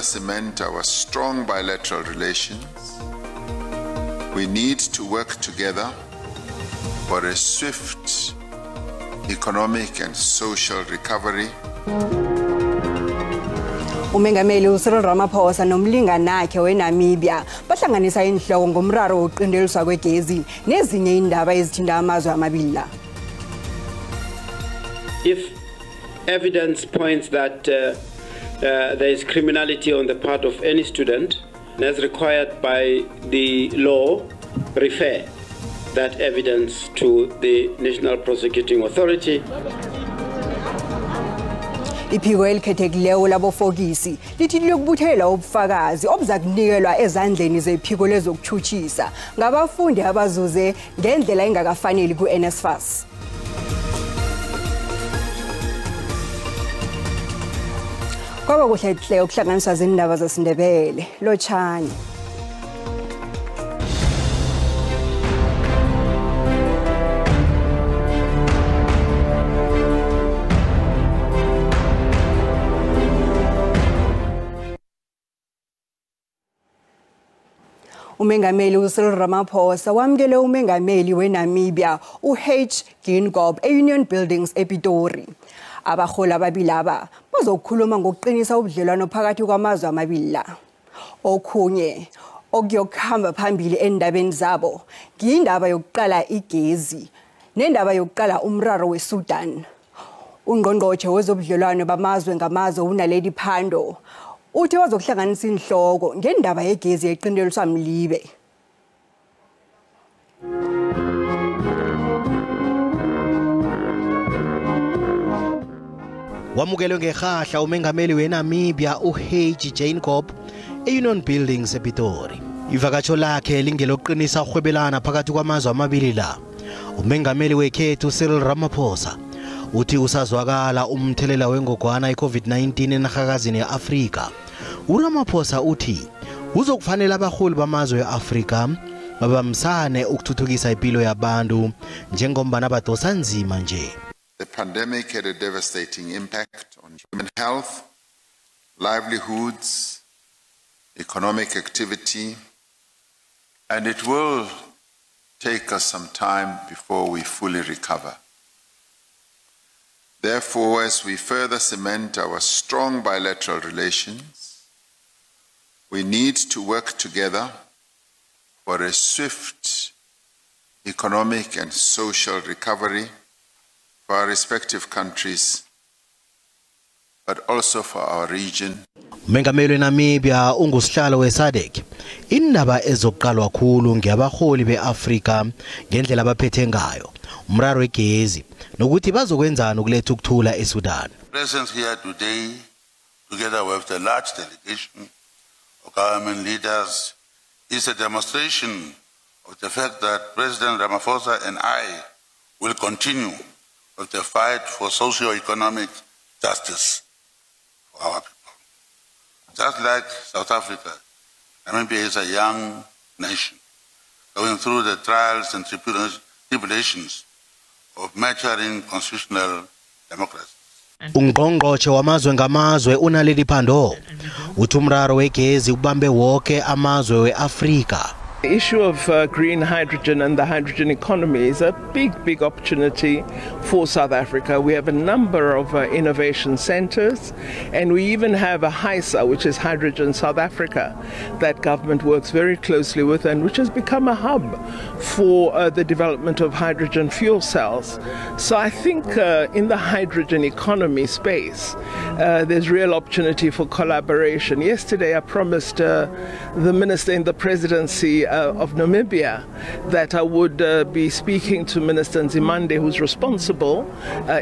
cement our strong bilateral relations, we need to work together for a swift economic and social recovery. Umengameli uCyril Ramaphosa nomlinganakhe weNamibia bahlanganisa inhloko ngomraro wokuqindeliswa kwegezi nezinye indaba ezithinta amazwe amabili. If evidence points that there is criminality on the part of any student, as required by the law, refer that evidence to the National Prosecuting Authority. Iphiko elikhethekileyo labofokisi lithi liyokubuthelela ubufakazi obuzakunikelwa ezandleni zephiko lezokutshutshisa ngabafundi abazuze ngendlela engakafanele ku-NSFAS. Kwaba kuhle hle ukuhlanganiswa zindaba zesiNdebele lotshani. Umengameli uCyril Ramaphosa wamkele umengameli weNamibia uH Geingob eUnion Buildings ePitori. Abaholi ababili aba bazokhuluma ngokuqinisa ubudlelwano phakathi kwamazwe amabili la. Okhunye okuyokuhamba phambili endabeni zabo ngiyindaba yokuqala igezi nendaba yokuqala umraro weSudan. Ungqongqothe wezobudlelwano bamazwe ngamazwe uNaledi Pandor uthi wazokuhlanganisa inhloko ngendaba yegezi eqindeliswa mlibe. Wamukelwe ngehahla umengameli weNamibia uH Geingob eUnion Buildings ePitori. Ivakatsho lakhe lingelokuqinisa urhwebelana phakathi kwamazwe amabili la. Umengameli wekhethu uCyril Ramaphosa uthi usazwakala umthelela wengogwana iCovid-19 enarhakazini yeAfrika. uRamaphosa uthi uzokufanele abaholi bamazwe eAfrika babamsane ukuthuthukisa impilo yabantu njengombana badosa nzima nje. The pandemic had a devastating impact on human health, livelihoods, economic activity, and it will take us some time before we fully recover. Therefore, as we further cement our strong bilateral relations, we need to work together for a swift economic and social recovery for our respective countries, but also for our region. Umengameli weNamibia ungusihlalo weSADC. Indaba ezokuqalwa khulu ngiyabaholi beAfrika ngendlela abaphethe ngayo. Umraro wegezi nokuthi bazokwenzana ukuletha ukuthula eSudan. Presence here today, together with the large delegation of government leaders, is a demonstration of the fact that President Ramaphosa and I will continue with the fight for socio-economic justice for our people. Just like South Africa, Namibia is a young nation going through the trials and tribulations of maturing constitutional democracy. Ungqongqothe wamazwe ngamazwe uNaledi Pandor uthi umraro wegezi ubambe wonke amazwe weAfrika. The issue of green hydrogen and the hydrogen economy is a big opportunity for South Africa. We have a number of innovation centers, and we even have a HISA, which is Hydrogen South Africa, that government works very closely with and which has become a hub for the development of hydrogen fuel cells. So I think in the hydrogen economy space, there's real opportunity for collaboration. Yesterday I promised the Minister in the Presidency of Namibia that I would be speaking to Minister Nzimande, who's responsible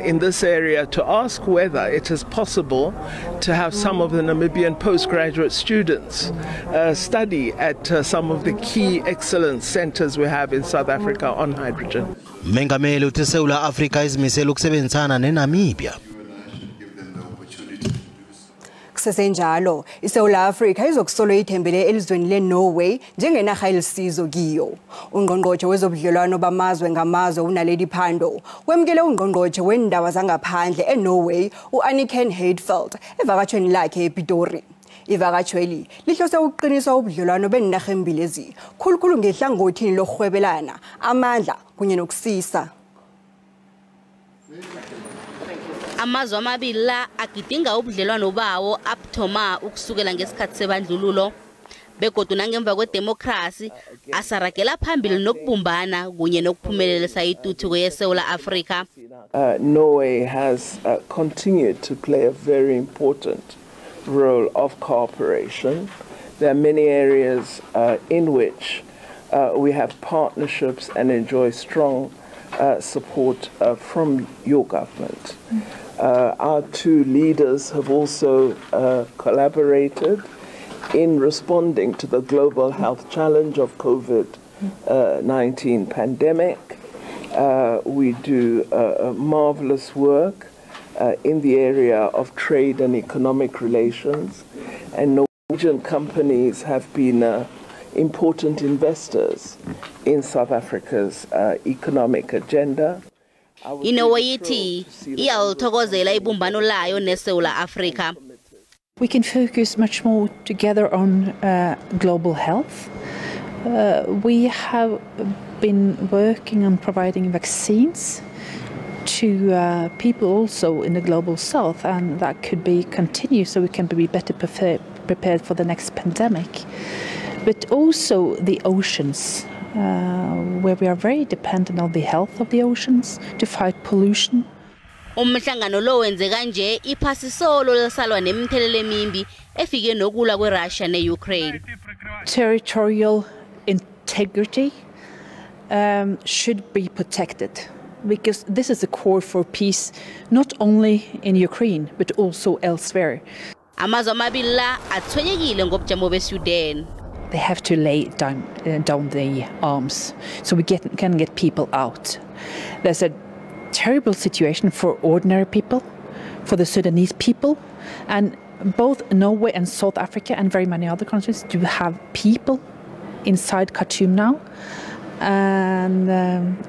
in this area, to ask whether it is possible to have some of the Namibian postgraduate students study at some of the key excellence centers we have in South Africa on hydrogen. Mengameli uthi South Africa izimisela ukusebenzisana neNamibia. Kusesenjalo iSouth Africa izokusolo ithembele elizweni leNorway njengenaga elisizo kiyo. Ungqongqothe wezobudlelwano bamazwe ngamazwe uNaledi Pandor wemkele ungqongqothe wendaba zangaphandle eNorway uAnniken Heidfeld evakatshweni lakhe ePitori. Ivakatshweli lihlose ukuqinisa ubudlelwano benarha embili ezi khulukhulu ngehlangothini lokuhwebelana amandla kunye nokusisa. Amazwe amabili la agidinga ubudlelwano bawo abuthoma ukusukela ngesikhathi sebandlululo begodu nangemva kwedemocracy asaragela phambili nokubumbana kunye nokuphumelelisa ituthuko yeSouth Africa. Norway has continued to play a very important role of cooperation. There are many areas in which we have partnerships and enjoy strong support from your government. Our two leaders have also collaborated in responding to the global health challenge of COVID-19 pandemic. We do marvelous work in the area of trade and economic relations, and Norwegian companies have been important investors in South Africa's economic agenda. Inowayithi iyaluthokozela ibumbano layo neSouth Africa. We can focus much more together on global health. We have been working on providing vaccines to people also in the global south, and that could be continued so we can be better prepared for the next pandemic. But also the oceans, where we are very dependent on the health of the oceans to fight pollution. Umhlangano lo wenze kanje iphasi solo lesalwa nemithelele emimbi efike nokulwa kweRussia neUkraine. Territorial integrity should be protected because this is a core for peace not only in Ukraine but also elsewhere. Amazwe amabili la athwenyekile ngobujamo beSudan. They have to lay down the arms so we can get people out. There's a terrible situation for ordinary people, for the Sudanese people, and both Norway and South Africa and very many other countries do have people inside Khartoum now, and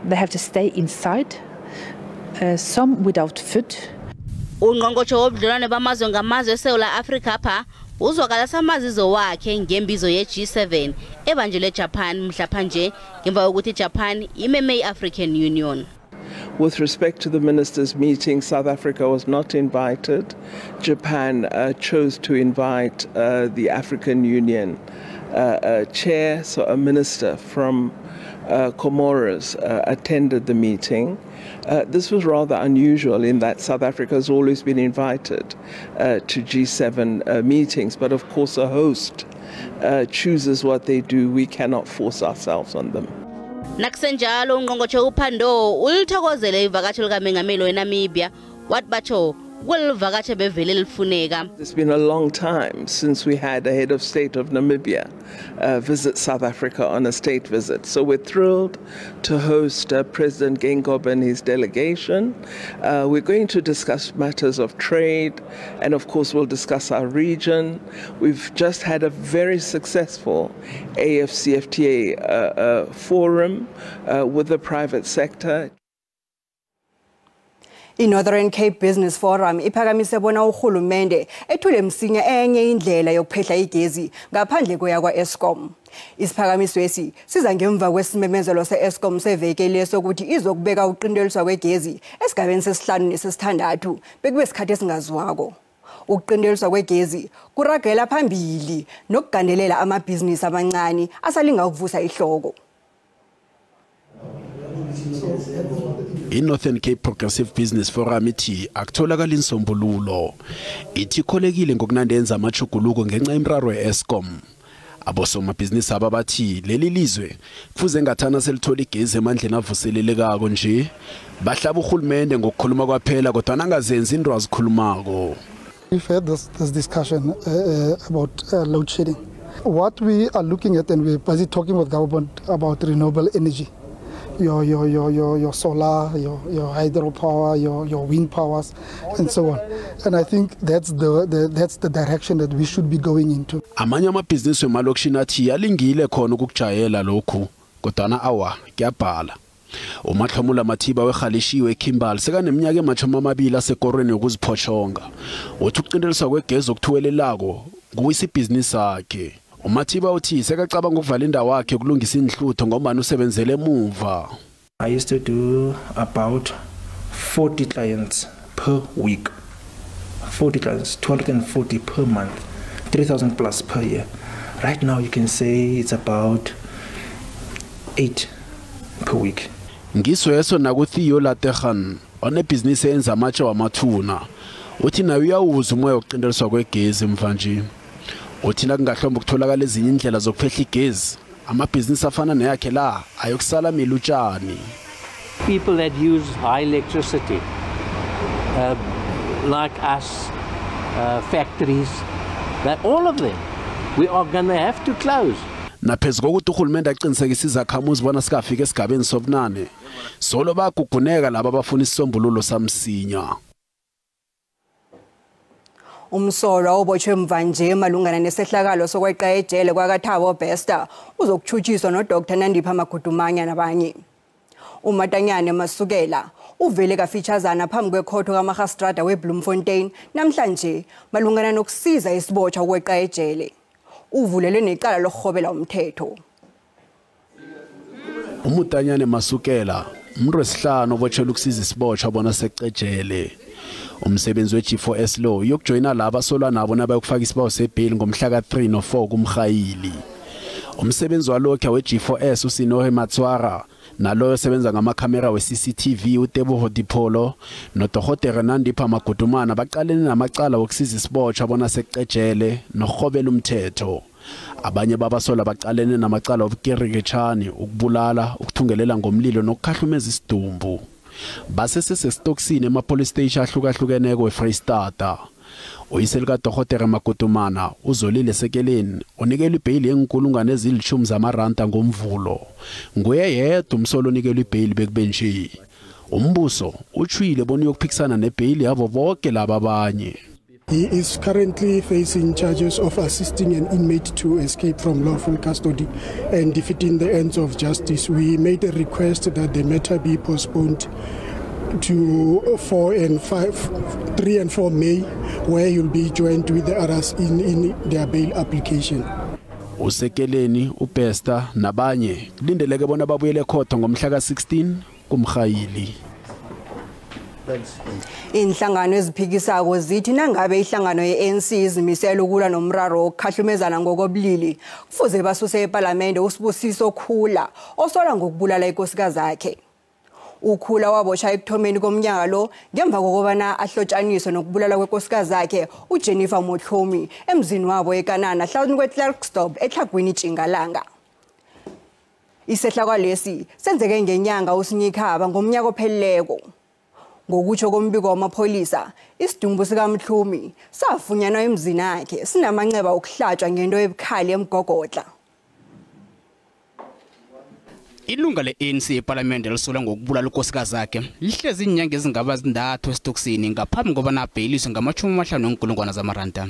they have to stay inside, some without food. Ungqongqoshe wobudlelwano bamazwe ngamazwe eSouth Africa pha uzwakalisa amazizo wakhe ngembizo ye-G7 ebanjelwe eJapan mhlapha nje ngemva kokuthi iJapan imeme i-African Union. With respect to the ministers' meeting, South Africa was not invited. Japan chose to invite the African Union chair, so a minister from Comoros attended the meeting. This was rather unusual in that South Africa has always been invited to G7 meetings, but of course a host chooses what they do. We cannot force ourselves on them. Nakusenjalo ungqongqoshe uPhando ulithokozele ivakatsho likaMengameli weNamibia wathi batho kulivakatshe bevele lifuneka. It's been a long time since we had a head of state of Namibia visit South Africa on a state visit. So we're thrilled to host President Geingob and his delegation. We're going to discuss matters of trade, and of course we'll discuss our region. We've just had a very successful AFCFTA forum with the private sector. I-Northern Cape Business Forum iphakamise bona uhulumende ethule msinya enye indlela yokuphehla igezi ngaphandle koya kwa-Eskom. Isiphakamiso esi siza ngemva kwesimemezelo se-Eskom seveke lesokuthi izokubeka ukuqindeliswa kwegezi esigabeni sesihlanu nesesithandathu bekube isikhathi esingaziwako. Ukuqindeliswa kwegezi kuragela phambili nokugandelela amabhizinisi amancane asalinga ukuvusa ihloko. I-Northern Cape Progressive Business Forum ithi akutholakala insombululo. Ithi kholekile ngokunandenza amachuguluko ngenxa yemraro ye-Eskom. Abosomabhizinisi ababathi leli lizwe kufuze ngathana selithola igezi emandleni avuselelekako nje. Bahlaba uhulumende ngokukhuluma kwaphela kodwa nangazenzi into azikhulumako. We've had this discussion about load shedding. What we are looking at, and we're busy talking with government about renewable energy. Your solar, your hydropower, your wind powers, and so on. And I think that's the direction that we should be going into. Amanye amabhizinisi wemalokishini athi alingile khona ukujayela lokhu kodwa awa kuyabhala. Umahlomula Mathiba wekhalishiwe eKimberley sekaneminyaka ema-20 asekorweni yokuziphoshonga. Uthi ukuqindeliswa kwegezi okuthuwelelako kuyisibhizinisi sakhe. uMathiba uthi sekacabanga ukuvala indawo yakhe kulungisa inhlutho ngoba usebenzele emuva. I used to do about 40 clients per week. 40 clients, 240 per month, 3,000 plus per year. Right now you can say it's about 8 per week. Ngisweso nakuTheo Lategan onebhizinisi enza amatshe wamathuna. Uthi nayo uyawuza umoya wokuqindeliswa kwegezi mvanje. Uthi nakungahlomba ukutholakala ezinye indlela zokufehla igezi. Amabhizinisi afana neyakhe la ayokusala milutshani. People that use high electricity, like us, factories, that all of them, we are going to have to close. Naphezu kokuthi uhulumende aqinisekisa izakhamuzi bona sikafika esigabeni sobunane, solo baguguneka laba abafuna isisombululo samsinya. Umsolwa obotshwe mvanje malungana nesehlakalo sokweqa ejele kwakaThabo Bester uzokuchutshiswa noDr Nandipha Magudumanya nabanye. uMatanyane Masukela uvele kafeaturesana phambi kwekhotho kaMagistrata weBloemfontein namhlanje malungana nokusiza isibotshwa ukweqa ejele. Uvulele necala lokuhobela umthetho. uMatanyane Masukela umuntu wesihlanu obotshwele ukusiza isibotshwa bona seqejele. Umsebenzi we-G4S law yokujoyina laba solwa nabo nabayokufaka isibawo sebail ngomhla ka3 no4 kumkhayili. Umsebenzi walokho we-G4S uSinohe Matswara nalo osebenza ngamakhamera we-CCTV uTeboho Dipolo noDr Nandipha Magudumana baqalene namacala wokusiza isibotshwa bona seqejele nokuhobela umthetho. Abanye babasola baqalene namacala obukeriketshani, ukubulala, ukuthungelela ngomlilo nokukhahlumeza isidumbu. Basesesesitoksini ema-police station ahlukahlukeneko weFreystata. Uyiseli kaDr Magudumana uzolile Sekeleni unikelwe ibail yenkulungwane ezilishumi zamaranda ngomvulo. Nguye yedwa umsolo unikelwe ibail bekube nje. Umbuso utshwile bona uyokuphikisana nebail yabo bonke laba abanye. He is currently facing charges of assisting an inmate to escape from lawful custody and defeating the ends of justice. We made a request that the matter be postponed to 3 and 4 May, where you'll be joined with the others in their bail application. uSekeleni uBester nabanye kulindeleke bona babuyele ekhotho ngomhla ka16 kumkhayili. Inhlangano eziphikisako zithi nangabe ihlangano yeANC izimisela ukulwa nomraro okukhahlumezana ngokobulili kufuze basuse eParliament uSibusiso Khula osola ngokubulala inkosikazi yakhe. Ukhula wabotsha ekuthomeni komnyaka lo ngemva kokubana ahlotshaniswe nokubulala kwenkosikazi yakhe uJennifer Motlhomi emzini wabo eKanana hlawuni kweClarkstop eTlagwini Tjingalanga. Isehla kwalesi senzeke ngenyanga uSinyikhaba ngomnyaka opheleleko. Ngokutsho kombiko wamapholisa, isidumbu sikaMhlomi safunyanwa emzini yakhe sinamanceba okuhlatshwa ngento ebukhali emgogodla. Ilunga le-ANC eParliament elisolwa ngokubulala unkosikazi yakhe lihlezi inyanga ezingaba zintathu esitoksini ngaphambi kobana abheliswe ngama-50,000 zamaranda.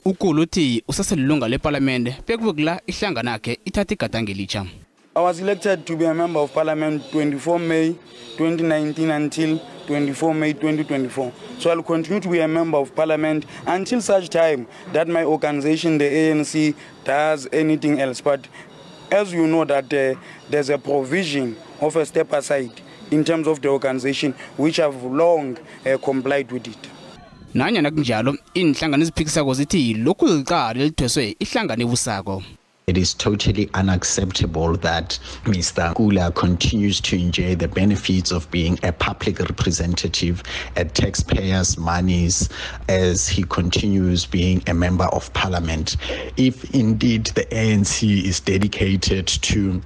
Ukhulu uthi usaselilunga leParliament bekubukela ihlangano yakhe ithatha igadango elitsha. I was elected to be a member of Parliament 24 May 2019 until 24 May 2024. So I'll continue to be a member of Parliament until such time that my organization, the ANC, does anything else. But as you know that there's a provision of a step aside in terms of the organization, which I've long complied with it. Nanyana kunjalo inhlangano eziphikisako zithi lokhu licala elithweswe ihlangano ebusako. It is totally unacceptable that Mr. Kula continues to enjoy the benefits of being a public representative at taxpayers' monies as he continues being a member of Parliament. If indeed the ANC is dedicated to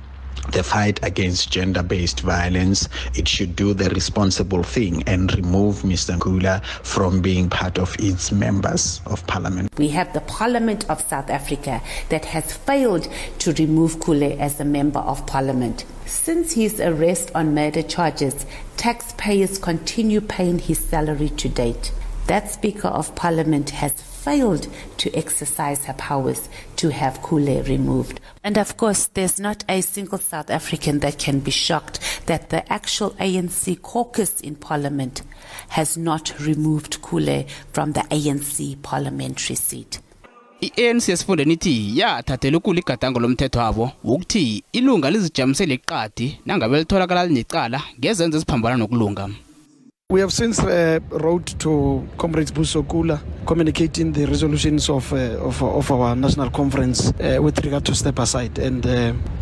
the fight against gender-based violence, it should do the responsible thing and remove Mr. Kula from being part of its members of Parliament. We have the Parliament of South Africa that has failed to remove Kule as a member of Parliament. Since his arrest on murder charges, taxpayers continue paying his salary to date. That Speaker of Parliament has failed to exercise her powers to have Kule removed. And of course, there's not a single South African that can be shocked that the actual ANC caucus in Parliament has not removed Kule from the ANC parliamentary seat. i-ANC esifundeni ithi yathathela ukula igadango lomthetho wabo ukuthi ilunga lizijamisele iqadi nangabe litholakala linecala ngezenzo eziphambana nokulunga. We have since wrote to Comrades Busokula communicating the resolutions of our national conference with regard to step aside, and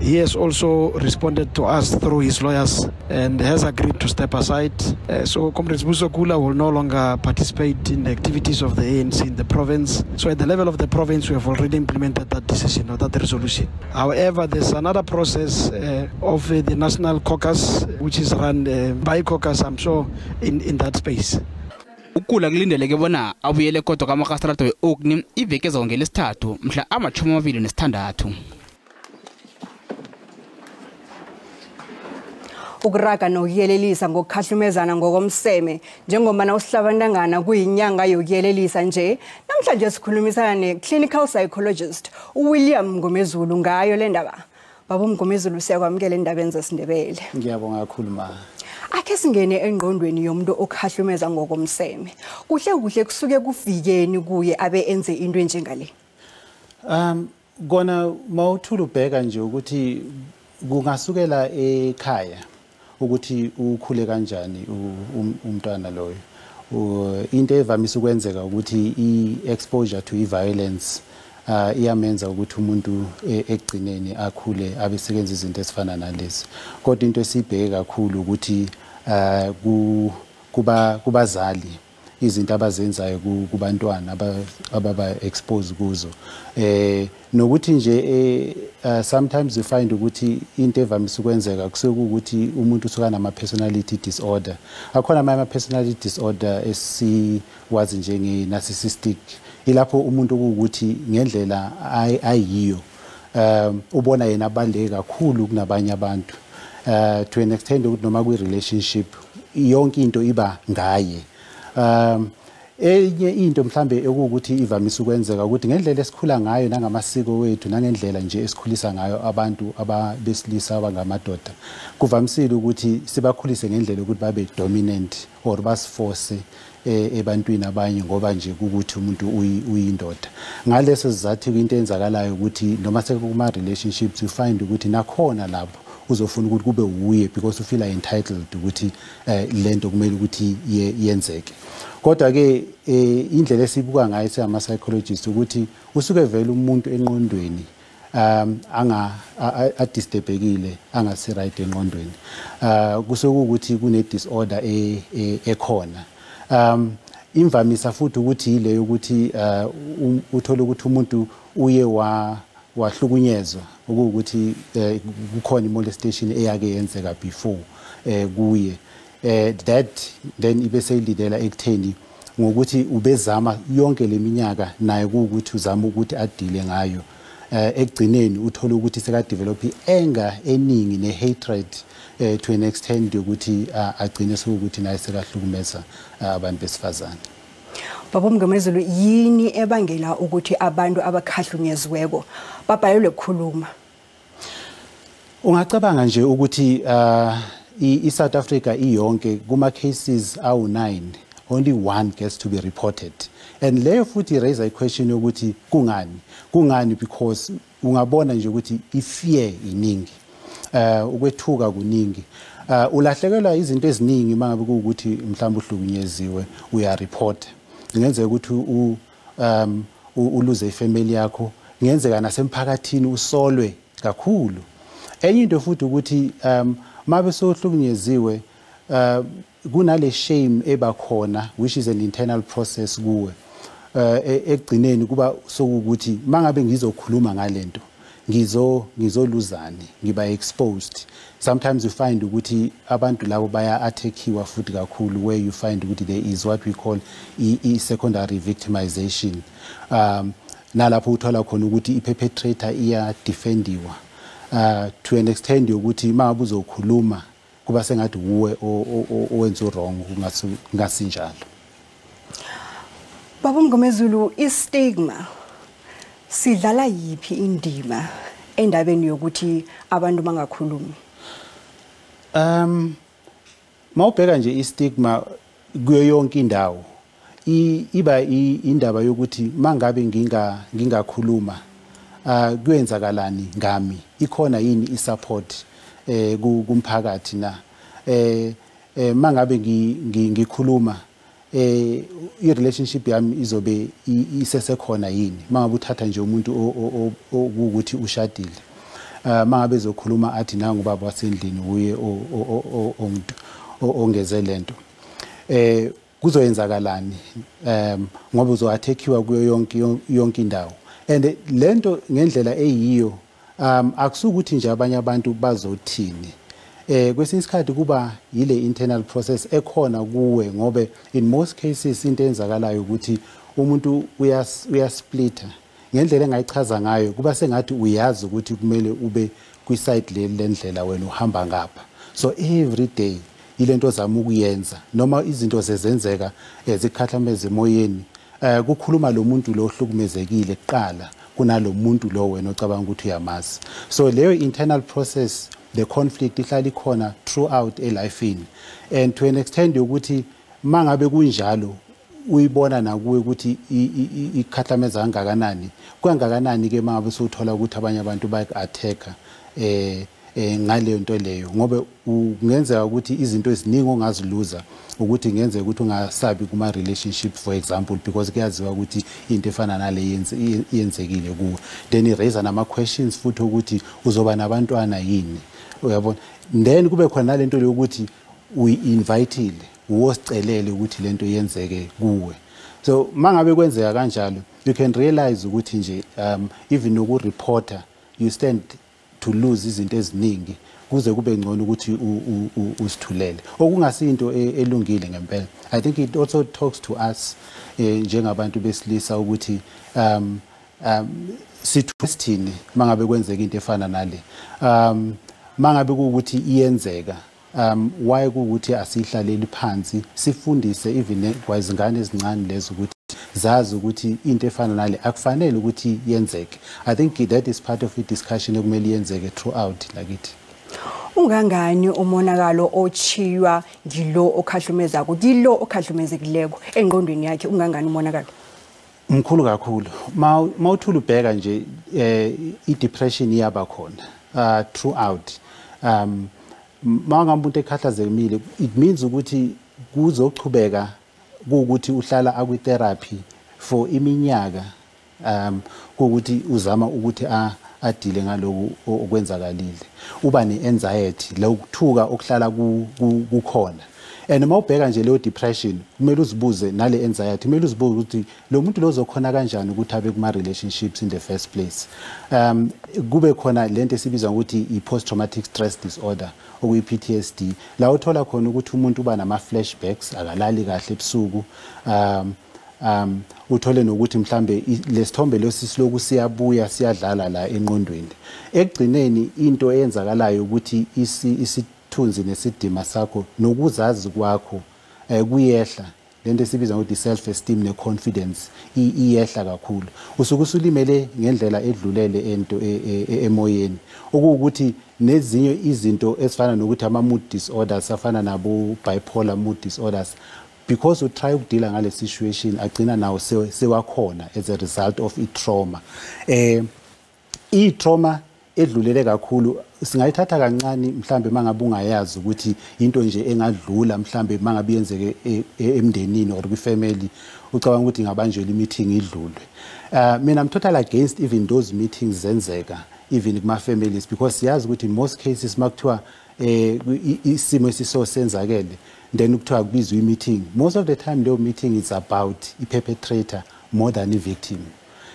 he has also responded to us through his lawyers and has agreed to step aside. So Comrades Busokula will no longer participate in the activities of the ANC in the province. So at the level of the province, we have already implemented that decision or that resolution. However, there's another process of the national caucus, which is run by caucus, I'm sure, in that space. Ukula kulindeleke bona abuyele kodwa kaMagistrato weOkni iveke zongelesithathu mhla ama-26. Ukuraga nokuyelelisa ngokukhahlumezana ngokomseme njengomana usihlabantangana kuyinyanga yokuyelelisa nje namhlanje sikhulumisana ne-clinical psychologist uWilliam Ngomezulu ngayo le ndaba. Baba Ngomezulu siyakwamukela endabeni zesiNdebele. Ngiyabonga kakhulu ma. Akhe singene engqondweni yomuntu okhahlumeza ngokomseme. Kuhle kusuke kufikeni kuye abe enze into enjengale. Kona mawuthula ubheka nje ukuthi kungasukela ekhaya ukuthi ukhule kanjani umntwana loyo. Into evamise ukwenzeka ukuthi i-exposure to violence iyamenza ukuthi umuntu ekugcineni akhule abesebenza izinto ezifana nalezi. Kodwa into esibheke kakhulu ukuthi kubazali izinto abazenzayo kubantwana ababa expose kuzo nokuthi nje sometimes you find ukuthi into evamise ukwenzeka kusuke ukuthi umuntu usuka nama personality disorder. Akhona ama personality disorder esiwazi njenge narcissistic, ilapho umuntu ukuthi ngendlela ayiyo ubona yena abaleke kakhulu kunabanye abantu to an extent ukuthi noma kwi relationship yonke into iba ngaye. Enye into mhlambe ekuthi ivamise ukwenzeka ukuthi ngendlela esikhula ngayo nangamasiko wethu nangendlela nje esikhulisa ngayo abantu ababesilisa abangamadoda kuvamisile ukuthi sibakhulise ngendlela ukuthi babe dominant or basiforce ebantwini abanye ngoba nje ukuthi umuntu uyindoda. Ngaleso sizathu into enzakalayo ukuthi noma sekuma relationships you find ukuthi nakhona lapho uzofuna ukuthi kube uye because you feel entitled ukuthi lento kumele ukuthi yenzeke. Kodwa ke indlela esibuka ngayo sema psychologist ukuthi usuke vele umuntu enqondweni adisturbekile angasi right enqondweni kusuke ukuthi kune disorder ekhona. Imvamisa futhi ukuthi ile ukuthi uthola ukuthi umuntu uye wahlukunyezwa ukuthi kukhona molestation eyake yenzeka before kuye that then ibese ilidela ekutheni ngokuthi ubezama yonke leminyaka naye ukuthi uzama ukuthi adile ngayo ekugcineni uthola ukuthi seka develop anger eningi ne hatred to an extent ukuthi agcine sokuthi naye sekahlukumeza abantu besifazane. Baba Ngomezulu, yini ebangela ukuthi abantu abakhahlunyezweko babhalelwe ukukhuluma? Ungacabanga nje ukuthi iSouth Africa iyonke kuma cases awu9 only one gets to be reported, and leyo futhi raise a question ukuthi kungani because ungabona nje ukuthi ifear iningi ukwethuka kuningi ulahlekelwa izinto eziningi mangabe ukuthi mhlawumbe uhlukunyeziwe uya report. Ngenzeka ukuthi uluze ifamily yakho, ngenzeka nasemphakathini usolwe kakhulu. Enye into futhi ukuthi mabe sohlukunyeziwe kunale shame ebakhona which is an internal process kuwe ekugcineni kuba sokuthi mangabe ngizokhuluma ngalento ngizoluzani ngiba exposed. Sometimes you find ukuthi abantu labo baya attackiwa futhi kakhulu where you find ukuthi there is what we call secondary victimization. Nalapho uthola khona ukuthi iperpetrator iya defendiwa to an extent yokuthi mangabe uzokhuluma kuba sengathi uwe owenza wrong kungasinjalo. Baba Ngomezulu, istigma sidlala yipi indima endabeni yokuthi abantu bangakhulumi? Mawubheka nje istigma kuyo yonke indawo iba indaba yokuthi mangabe ngingakhuluma kuyenzakalani ngami ikhona yini isupport kumphakathi na mangabe ngikhuluma i-relationship yami izobe isesekhona yini mangabe uthatha nje umuntu ukuthi ushadile mangabe ezokhuluma athi nangu ubaba wasendlini uye umuntu ongeze lento kuzoyenzakalani ngoba uzoathekiwa kuyo yonke indawo and lento ngendlela eyiyo akusukuthi nje abanye abantu bazothini kwesinye isikhathi kuba yile internal process ekhona kuwe ngoba in most cases into enzakalayo ukuthi umuntu uyasplitter ngendlela engayichaza ngayo kuba sengathi uyazi ukuthi kumele ube kwiside lendlela wena uhamba ngapha so every day ilento ozama ukuyenza noma izinto zezenzeka ezikhathameza emoyeni kukhuluma lo muntu lo ohlukumezekile kuqala kunalo muntu lo wena ocabanga ukuthi uyamazi so leyo internal process the conflict ihlala ikhona throughout elifeini and to an extent ukuthi mangabe kunjalo uyibona nakuwe ukuthi ikhathameza kangakanani ke mangabe usuthola ukuthi abanye abantu bayaku-attacka ngaleyo nto leyo ngoba kungenzeka ukuthi izinto eziningi ongaziluza ukuthi ngenzeka ukuthi ungasabi kuma relationship for example because kuyaziwa ukuthi into efana nale yenzekile kuwe then iraise nama questions futhi ukuthi uzoba nabantwana yini uyabona then kube khona nalento lokuthi uyi-inviteile uwosicelele ukuthi lento yenzeke kuwe so mangabe kwenzeka kanjalo you can realize ukuthi nje even nokureporter you stand to lose izinto eziningi kuze kube ngcono ukuthi usithulele okungasinto elungile ngempela I think it also talks to us njengabantu besilisa ukuthi sithini mangabe kwenzeka into efana nale mangabe ukuthi iyenzeka why ukuthi asihlaleli phansi sifundise even kwazingane ezincane lezo ukuthi zazi ukuthi into efana nale akufanele ukuthi yenzeke I think that is part of the discussion ekumele yenzeke throughout lakithi ungangani umonakalo ochiywa ngilo okhahlumezako kilo okhahlumezekileko engqondweni yakhe ungangani umonakalo mkhulu kakhulu mawuthula ubheka nje i-depression iyaba khona throughout mangamuntu ekhahlazekile it means ukuthi kuzochubeka ukuthi uhlala akwi-therapy for iminyaka ukuthi uzama ukuthi adile ngaloku okwenzakalile uba ne-anxiety lokuthuka okuhlala kukhona and mawubheka nje leyo depression kumele uzibuze nale anxiety kumele uzibuze ukuthi lo muntu lozokhona kanjani ukuthi abe kuma relationships in the first place kube khona lento esibiza ukuthi i-post traumatic stress disorder okuyi-PTSD la uthola khona ukuthi umuntu uba nama flashbacks akalali kahle ebusuku uthole nokuthi mhlambe lesithombe losisiloku siyabuya siyadlala la enqondweni ekugcineni into eyenzakalayo ukuthi isithunzi nesidima sakho nokuzazi kwakho kuyehla lento esibiza ukuthi self esteem ne confidence iyehla kakhulu usuke usulimele ngendlela edlulele ento emoyeni okuwukuthi nezinye izinto ezifana nokuthi ama mood disorders afana nabo bipolar mood disorders because we try ukudila ngale situation agcina nawo sewakhona as a result of i-trauma i-trauma edlulele kakhulu singayithatha kancane mhlambe mangabe ungayazi ukuthi into nje engadlula mhlambe mangabe yenzeke emndenini or kwifamily ucabanga ukuthi ngabanjwe i-meeting idlulwe mina I'm totally against even those meetings zenzeka even kuma families because siyazi ukuthi in most cases makuthiwa isimo esiso senzakele then ukuthiwa kubizwa i-meeting most of the time leyo meeting is about i-perpetrator more than i-victim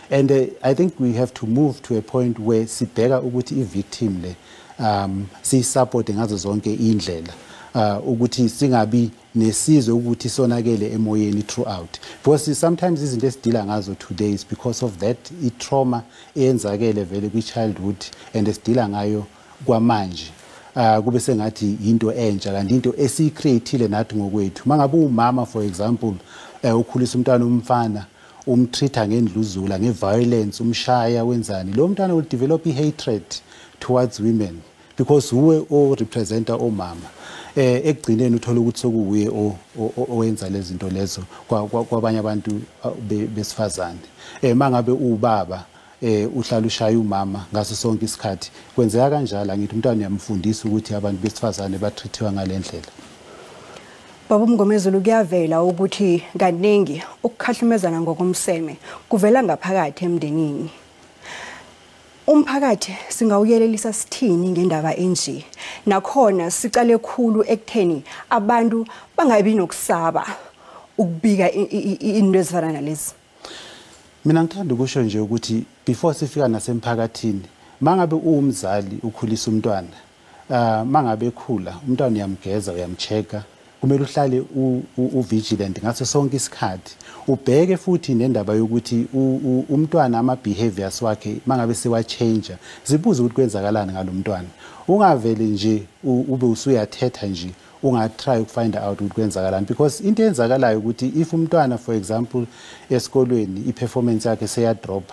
and I think we have to move to a point where sibheka ukuthi i-victim le siyi-support ngazo zonke indlela ukuthi singabi nesizwe ukuthi sonakele emoyeni throughout because sometimes izinto esidila ngazo today is because of that i-trauma eyenzakele vele kwi-childhood and esidila ngayo kwamanje kube sengathi into entsha kanti into esiyicreatile nathi ngokwethu mangabe umama for example ukhulisa umntwana umfana umtreata ngendluzula ngeviolence umshaya wenzani lo mntwana will develop i-hatred towards women because huwe o representa omama ekugcineni uthola ukuthi sokuuye owenza lezi zinto lezo kwabanye abantu besifazane mangabe ubaba uhlala ushaya umama ngaso sonke isikhathi kwenzeka kanjalo ngithi umntwana uyamfundisa ukuthi abantu besifazane batreatwa ngalendlela. Baba Mngomezulu kuyavela ukuthi kaningi ukukhahlumezana ngokomseme kuvela ngaphakathi emndenini. Umphakathi singawuyelelisa sithini ngendaba enje nakhona sicale khulu ekutheni abantu bangabi nokusaba ukubika into ezifana nalezi. Mina ngithanda ukusho nje ukuthi before sifika nasemphakathini mangabe uumzali ukhulisa umntwana mangabe ekhula umntwana uyamgeza uyamcheka kumele uhlale uvigilant ngaso sonke isikhathi ubheke futhi nendaba yokuthi umntwana ama behaviors wakhe mangabe sewa change zibuza ukuthi kwenzakalani ngalomntwana ungavele nje ube usuyathetha nje ungatry ukufind out ukuthi kwenzakalani because into eyenzakalayo ukuthi if umntwana for example esikolweni iperformance yakhe seya drop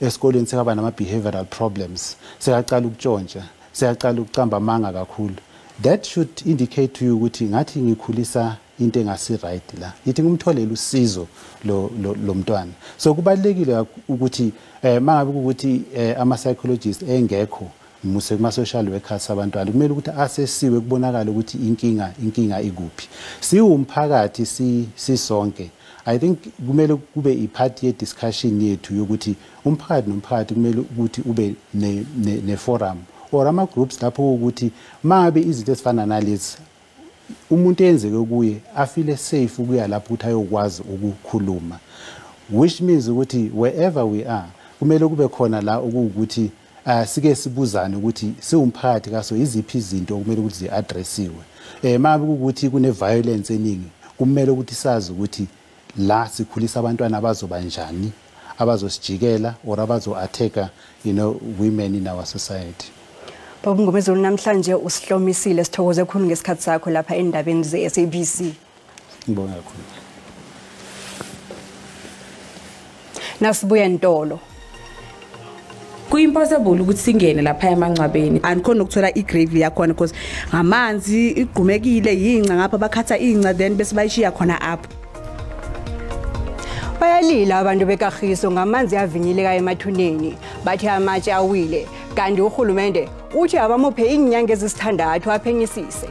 esikolweni sekaba nama behavioral problems sekaqala ukutshontsha sekaqala ukucamba amanga kakhulu that should indicate to you ukuthi ngathi ngikhulisa into engasi right la ithi ngumtholela usizo lo mntwana so kubalekile ukuthi mangabe ukuthi ama psychologists engekho muse kuma social workers abantwana kumele ukuthi asesiwe kubonakala ukuthi inkinga ikuphi siwumphakathi sisonke I think kumele kube iphathi ye discussion yethu yokuthi umphakathi nomphakathi kumele ukuthi ube ne forum or ama groups lapho ukuthi mangabe izinto ezifana nalezi umuntu enzeke kuye afile safe ukuya lapho ukuthi ayokwazi ukukhuluma which means ukuthi wherever we are kumele kube khona la ukuthi sike sibuzane ukuthi siwumphakathi kaso iziphi izinto kumele ukuthi ziaddressiwe mangabe ukuthi kune violence eningi kumele ukuthi sazi ukuthi la sikhulisa abantwana abazoba njani abazosijikela or abazo-attacka women in our society. Baba Mngomezulu namhlanje usihlomisile sithokoze khulu ngesikhathi sakho lapha endabeni ze-SABC. Ngibonga kakhulu. Nasibuya entolo. Ku-impossible ukuthi singene lapha emangcwabeni anikhona ukuthola igrave yakhona because ngamanzi igqumekile yingca ngapha bakhatha ingca then bese bayishiya khona apho. Bayalila abantu bekagiso ngamanzi avinyileka emathuneni bathi amatshe awile kanti uhulumende uthi abamuphe inyanga ezisithandathu aphenyisise.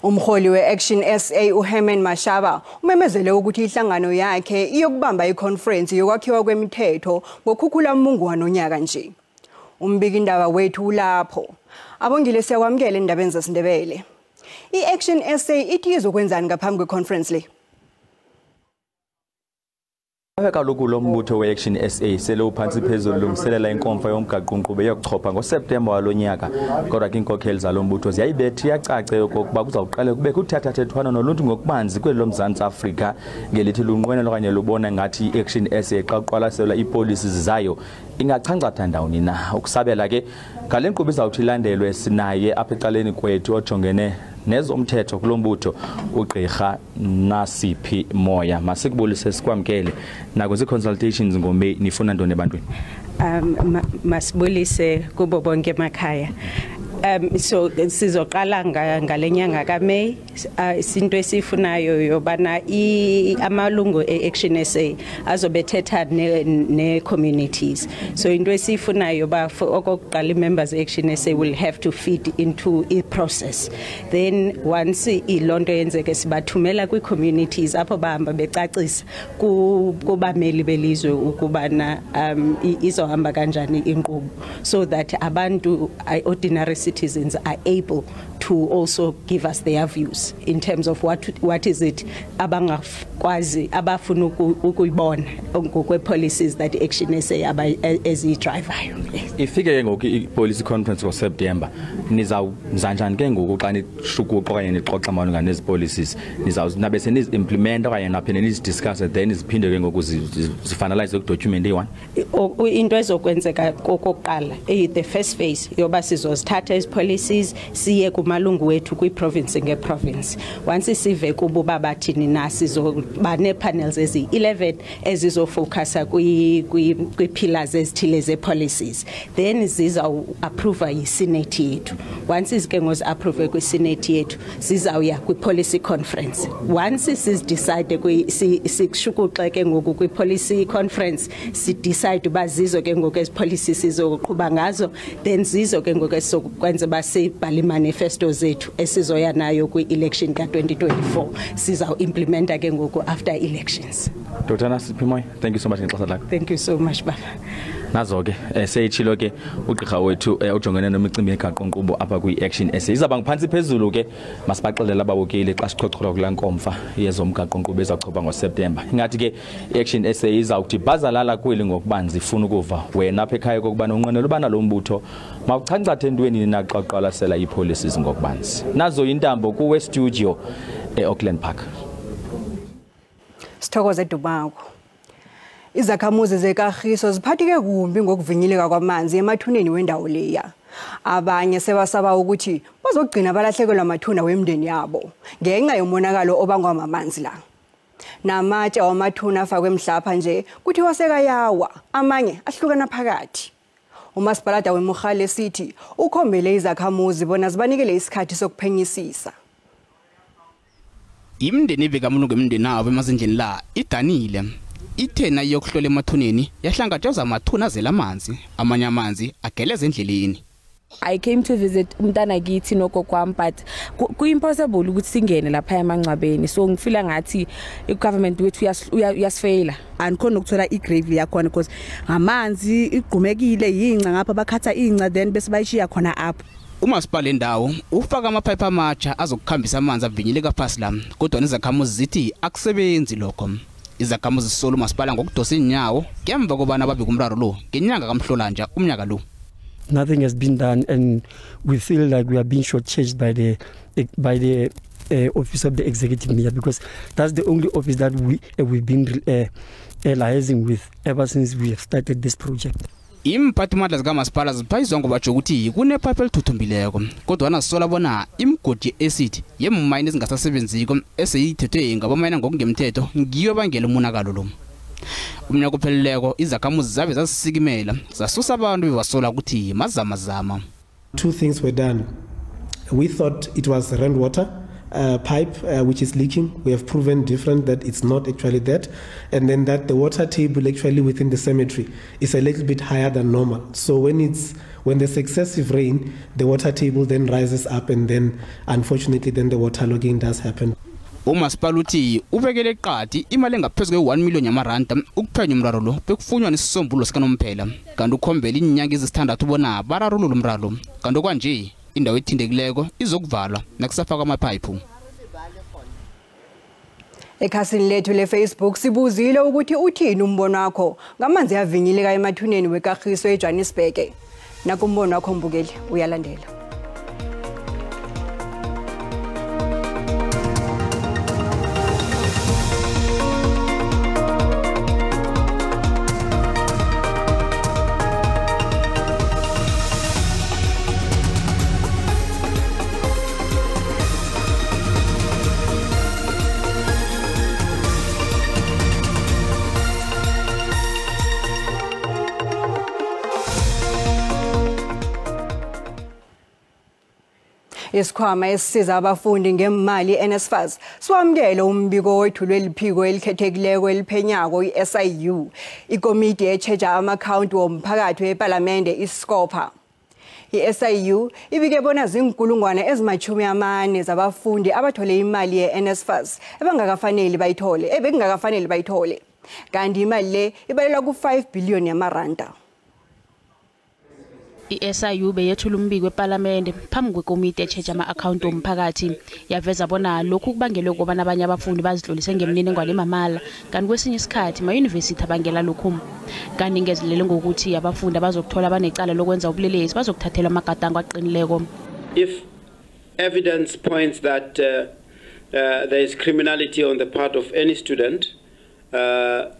Umholi we-Action SA uHerman Mashaba umemezele ukuthi ihlangano yakhe iyokubamba iconference yokwakhiwa kwemithetho ngokukhukhula umungu wanonyaka nje. Umbiki indaba wethu ulapho. Abongile siyakwamukela endabeni zesiNdebele. I-Action SA ithi izokwenzani ngaphambi kweconference le? Kaloku lo mbutho we-Action SA sele uphansi phezulu lungiselela inkomfa yomgaqo-nkqubo yokuchopha ngoSeptemba walonyaka kodwa ke iinkokheli zalo mbutho ziyayibetha iyacace okokuba kuzawuqala kube kuthethathethwana noluntu ngokubanzi kweli loMzantsi Afrika ngelithi lunqwenela okanye lubona ngathi i-Action SA xa kuqwalaselwa iipolicies zayo ingachangatha ndawoni na ukusabela ke ngale nkqubo izawuthi ilandelwe sinaye apha ecaleni kwethu ojongene nezomthetho kulo mbutho ugqirha Nasiphi Moya. Masikubulise sikwamkele nakwezi consultations ngoMeyi nifuna ntoni ebantwini? Masibulise kubo bonke emakhaya. So sizoqala ngalenyanga kaMeyi isinto esifunayo yobana amalungu e-Action SA azobethetha ne communities. So into esifunayo ba okokuqala members e-Action SA will have to feed into a process. Then once ilonto yenzeke sibathumela kwi communities apho bahamba becacisa kubameli belizwe ukubana izohamba kanjani inkqubo so that abantu ordinary citizens are able to also give us their views in terms of what is it abangakwazi abafuna ukuyibona ngokwe policies that Action SA ezidrivayo. Ifike ke ngoku i-policy conference ngoSeptember nizawuzanjani ke ngoku xa nishukuqa okanye nixoxa malunga nezi policies nizawunabe seniziimplement okanye naphinde nizidiscuss then ziphinde ke ngoku zifinalize ku-document eyi-1? Into ezokwenzeka kokuqala the first phase yoba sizozithatha as policies siye kumalungu wethu kwi-province nge-province. Once sive kubo babathini na sizoba ne-panels ezi-11 ezizofocusa kwi-pillars ezithile ze-policies. Then zizawuapprova yi-senate yethu. Once izike ngozi-approve kwi-senate yethu zizawuya kwi-policy conference. Once sizidecide sishukuxe ke ngoku kwi-policy conference sidecide uba zizo ke ngoku ezi-policy sizoqhuba ngazo, then zizo ke ngoku esizokwenza uba sibhale imanifesto zethu esizoya nayo kwi-election ka-2024 sizawuimplementa ke ngoku after elections. Dr. Nasiphi, thank you so much ngexesha lakho. Thank you so much baba. Nazo ke seyitshilo ke ugqirha wethu ujongene nemicimbi yegaqonkqubo apha kwi-Action SA. Izaba ngaphansi phezulu ke masibaxelela ababukeli xa sichochola kulaa nkomfa yezomgaqonkqubo ezawuchopha ngoSeptemba. Ingathi ke i-Action SA izawuthi bazalala kweli ngokubanzi ifuna ukuva wena apha ekhaya kokubana unqwenela uba nalo mbutho mawuchancathe entweni naxa uqwalasela ii-policies ngokubanzi. Nazo Iindaba kuwe studio eAuckland Park. Sithokoze Dubango. Izakhamuzi zeKagiso ziphatheke kumbi ngokuvinyeleka kwamanzi emathuneni wendawo leya. Abanye sebasaba ukuthi bazogcina balahlekelwa amathuna wemndeni yabo ngenxa yomonakalo obangwa amanzi la. Namatshe wamathuna afakwe emhlapha nje kuthi wasekayawa amanye ahlukana phakathi. Umasipalata weMogale City ukhombele izakhamuzi bona zibanikele isikhathi sokuphenyisisa. Imndeni ebekamungu emndeni abo emazindleni la idanile. Ithena yokuhlola emathuneni yahlangatsheza amathuna azela amanzi, amanye amanzi ageleza endleleni. I came to visit umntana kithi nogokwami, but ku-impossible ukuthi singene lapha emangcwabeni, so ngifila ngathi i-government wethu uyasifeyila. Andikhona ukuthola igrave yakhona because ngamanzi igqumekile yingca ngapha bakhatha ingca then bese bayishiya khona apho. Umasipala endawo ufaka amaphayiphi amatsha azokukhambisa amanzi avinyeleka phasi la, kodwa nezakhamuzi zithi akusebenzi lokho. Izakhamuzi zisolo umasipala ngokudosa inyawo ngemva kobana babe kumraro lo ngenyanga kaMhlolanja umnyaka lo. Nothing has been done, and we feel like we are being shortchanged by the office of the executive mayor, because that's the only office that we've been liaising with ever since we have started this project. Imphathimandla zikamasipala ziphayizwa ngobatsho ukuthi kunephayiphi elithuthumbeleko, kodwa nasola bona imigodi acid yemayini ezingasasebenziko eseyithethwe ngabamayina ngokungemthetho ngiyo bangela umonakalo lo. Umnyaka opheleleko izakhamuzi zabe zazisikimela zasusa abantu bebasola ukuthi mazamazama. Two things were done. We thought it was rainwater pipe which is leaking. We have proven different that it's not actually that, and then that the water table actually within the cemetery is a little bit higher than normal. So when there's excessive rain, the water table then rises up, and then unfortunately then the waterlogging does happen. Umasipala uthi ubekele eqadi imali engaphezulu kwe-1 million yamaranda ukuphenya umraro lo bekufunwa nesisombululo sikanomphela, kanti ukhombela inyanga ezisithandathu ubona bararulula umraro, kanti kwanje indawo ethindekileko izokuvalwa nakusafakwa amaphayiphu. Ekhasini lethu le-Facebook sibuzile ukuthi uthini umbono wakho ngamanzi avinyeleka emathuneni weKagiso eJohannesburg. Nakumbono wakho mbukeli uyalandela. Isikhwama esisiza abafundi ngemali NSFAS swamkele umbiko wethulwe liphiko elikhethekileko eliphenyako iSIU, ikomiti echeja ama-account womphakathi weParlamente iScopa. iSIU ibike bona zinkulungwane ezima-40 zabafundi abathole imali ye-NSFAS ebengakafanele bayithole, kanti imali le ibalelwa ku-5 billion yamaranda. iSIU beyethula umbiko weParlamente phambi kwekomiti echeja ama-account womphakathi, yaveza bona lokhu kubangelwe ukubana abanye abafundi bazidlulise ngemininingwane emamala, kanti kwesinye isikhathi ama-yunivesithi abangela lokhu. Kanti ngezelele ngokuthi abafundi abazokuthola abanecala lokwenza ubulelesi bazokuthathelwa amagadango aqinileko. If evidence points that there is criminality on the part of any student,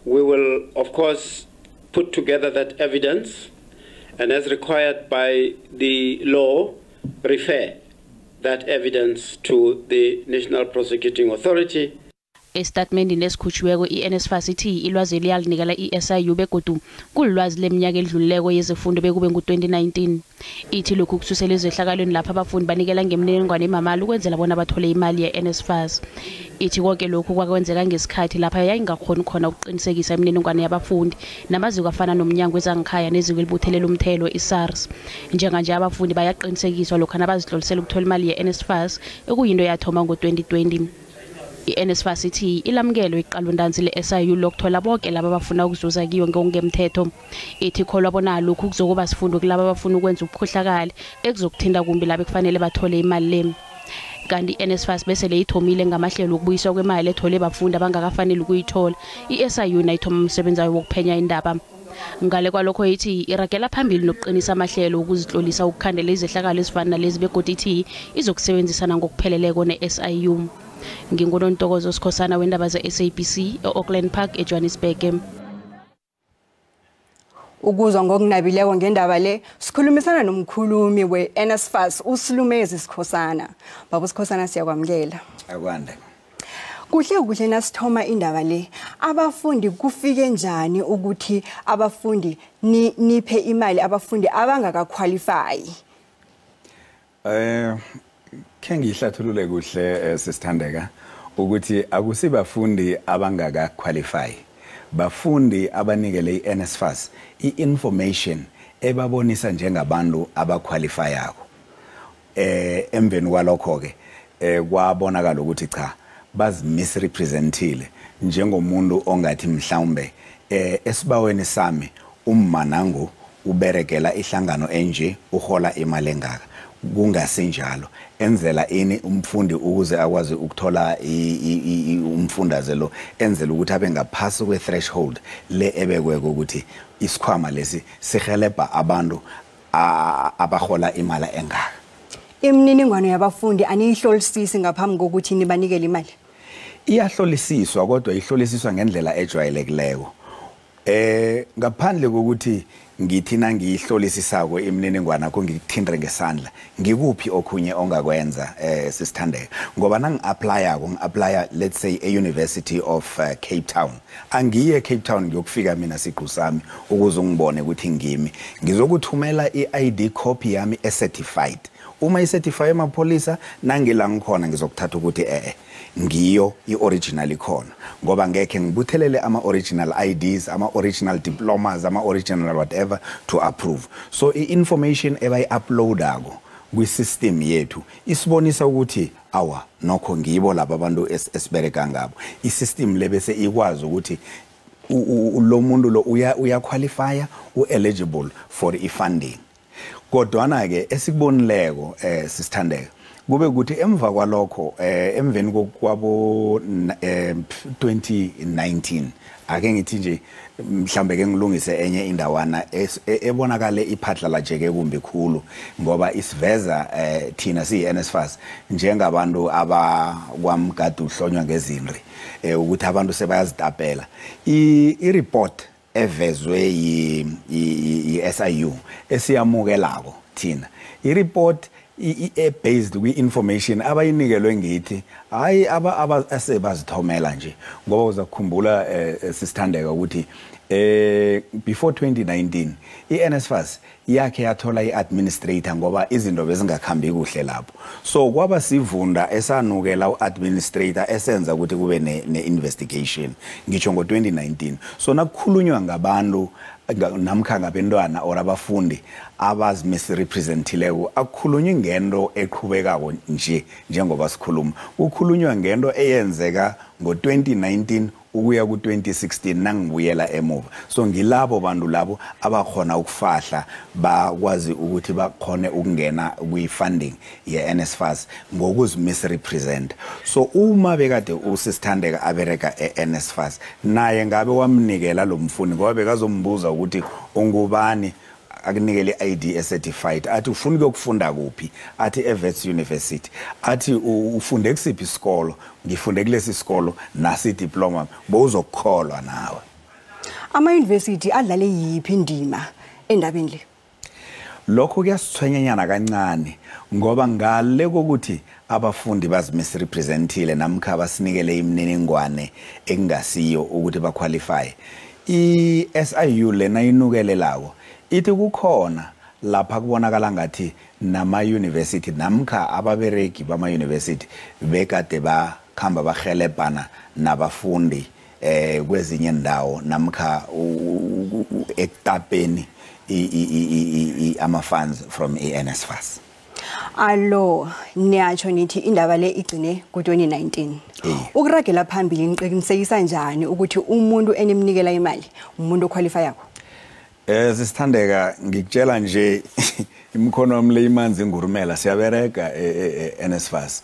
we will of course put together that evidence, and as required by the law, refer that evidence to the National Prosecuting Authority. Estatement nesikhutshiweko iNSFAS ithi ilwazi eliyalinikela iSIU begodu kulwazi leminyaka edlulileko yezifundo bekube ngo2019. Ithi lokhu kususela ezehlakalweni lapha abafundi banikela ngemniningwane emamali ukwenzela bona bathole imali yeNSFAS. Ithi konke lokhu kwakwenzeka ngesikhathi lapha yayingakhona khona ukuqinisekisa imniningwane yabafundi namaziko afana nomnyango wezangikhaya neziko elibuthelela umthelo iSARS. Njenganje abafundi bayaqinisekiswa lokho nabazihlolisela ukuthola imali yeNSFAS ekuyinto yathoma ngo2020. iNSFAS ithi ilamukelo iqalondanzi leSIU lokuthola bonke laba abafuna ukuzuza kiyo ngokungemthetho. Ithi kholwa bona lokhu kuzokuba sifundo kulabo abafuna ukwenza ubukhohlakali ekuzokuthinta kumbi laba ekufanele bathole imali le. Kanti iNSFAS bese leyithomile ngamahlelo okubuyiswa kwemali ethole abafundi abangakafanele ukuyithola. iSIU nayithoma umsebenzi wayo wokuphenya indaba. Ngale kwalokho ithi iragela phambili nokuqinisa amahlelo ukuzihlolisa ukukhandela izehlakalo ezifana nalezi begodi ithi izokusebenzisana ngokupheleleko neSIU. Ngingonontokozo Sikhosana wendaba ze-SABC e-Auckland Park eJohannesburg. Ukuzwa ngokunabileko ngendaba le sikhulumisana nomkhulumi we-NSFAS uSilumezi Sikhosana. Baba Sikhosana siyakwamukela. Akwande. Kuhle nasithoma indaba le abafundi kufike njani ukuthi abafundi niphe imali abafundi abangakaqualify? Ke ngihlathulule kuhle sisithandeka ukuthi akusibafundi abangaka qualify, bafundi abanikele iNSFAS i-information ebabonisa njengabantu abaqualifyako. Emveni kwalokho ke kwabonakala ukuthi cha bazimisrepresentile njengomuntu ongathi mhlawumbe esibaweni sami ummanango uberekela ihlangano enje uhola imali engaka. Kungasenjalo enzela ini umfundi ukuze akwazi ukuthola umfundazelo enzela ukuthi abe ngaphasi kwe threshold le ebekweko ukuthi isikhwama lesi sihelebha abantu abahola imali engaka. Imniningwane yabafundi aniyihlolisisi ngaphambi kokuthi nibanikele imali? Iyahlolisiswa kodwa ihlolisiswa ngendlela ejwayelekileyo. Ngaphandle kokuthi ngithina ngihlolisisako imniningwane akho ngikuthindre ngesandla ngikuphi okhunye ongakwenza sisithandeka ngoba nangi-applyako ngi-applya let's say e-University of Cape Town angiye Cape Town ngiyokufika mina siqu sami ukuze ngibone ukuthi ngimi ngizokuthumela i-ID copy yami e-certified. Uma i-certify emapolisa nangila ngikhona ngizokuthatha ukuthi ngiyo i-original ikhona ngoba ngeke ngibuthelele ama-original IDs, ama-original diplomas, ama-original whatever to approve. So i-information ebayi-uploadako kwi-system yethu isibonisa ukuthi awa nokho ngibo laba abantu esibereka ngabo. I-system le bese ikwazi ukuthi lo muntu lo uyaqualifya, u-eligible for i-funding. Kodwana ke esikubonileko sisithandeka kube ukuthi emva kwalokho emveni kwabo 2019 ake ngithi nje mhlambe ke ngilungise enye indawana ebonakale iphatlala jeke kumbi khulu ngoba isiveza thina siyiNSFAS njengabantu abakwamgadu uhlonywa ngezinri ukuthi abantu sebayazitapela i-report evezwe yi-SIU esiyamukelako thina i-report based kwi-information abayinikelwe ngithi hayi asebazithomela nje ngoba uzakukhumbula sisithandeka ukuthi before 2019 iNSFAS yakhe yathola i-administrator ngoba izinto bezingakhambi kuhle lapho. So kwaba sivunda esanukela u-administrator esenza ukuthi kube ne-investigation ngisho ngo-2019. So nakukhulunywa ngabantu namkha ngabentwana or abafundi abazimisrepresentileko akukhulunywa ngento eqhubekako nje njengoba sikhuluma. Kukhulunywa ngento eyenzeka ngo-2019 ukuya ku-2016 nangibuyela emuva. So ngilabo bantu labo abakhona ukufahla bakwazi ukuthi bakhone ukungena kwi-funding ye-NSFAS ngokuzimisrepresent. So uma bekade usisithandeka abereka e-NSFAS naye ngabe wamnikela lo mfundi ngoba bekazombuza ukuthi ungubani akunikele i-ID e-certified athi ufuna ukufunda kuphi athi eVets University athi ufunde kusiphi isikolo ngifunde kulesi sikolo nasi diploma bowuzokukholwa nawe. Ama-university adlale yiphi indima endabeni le? lokho kuyasithwenyanyana kancane ngoba ngale kokuthi abafundi bazimisrepresentile namkha basinikele imininingwane engasiyo ukuthi baqualify i-SIU lena inukelelayo ithi kukhona lapha kubonakala ngathi nama university namkha ababereki bama university bekade bakhamba bahelebhana nabafundi kwezinye indawo namkha ekutapeni ama funds from NSFAS. Alo niyatsho nithi indaba le igcine ku-2019 ukuragela phambili niqinisekisa njani ukuthi umuntu enemnikela imali umuntu oqualifyako? Sisithandeka ngikutshela nje imkhono wami le imanzi ngurumela siyabereka NSFAS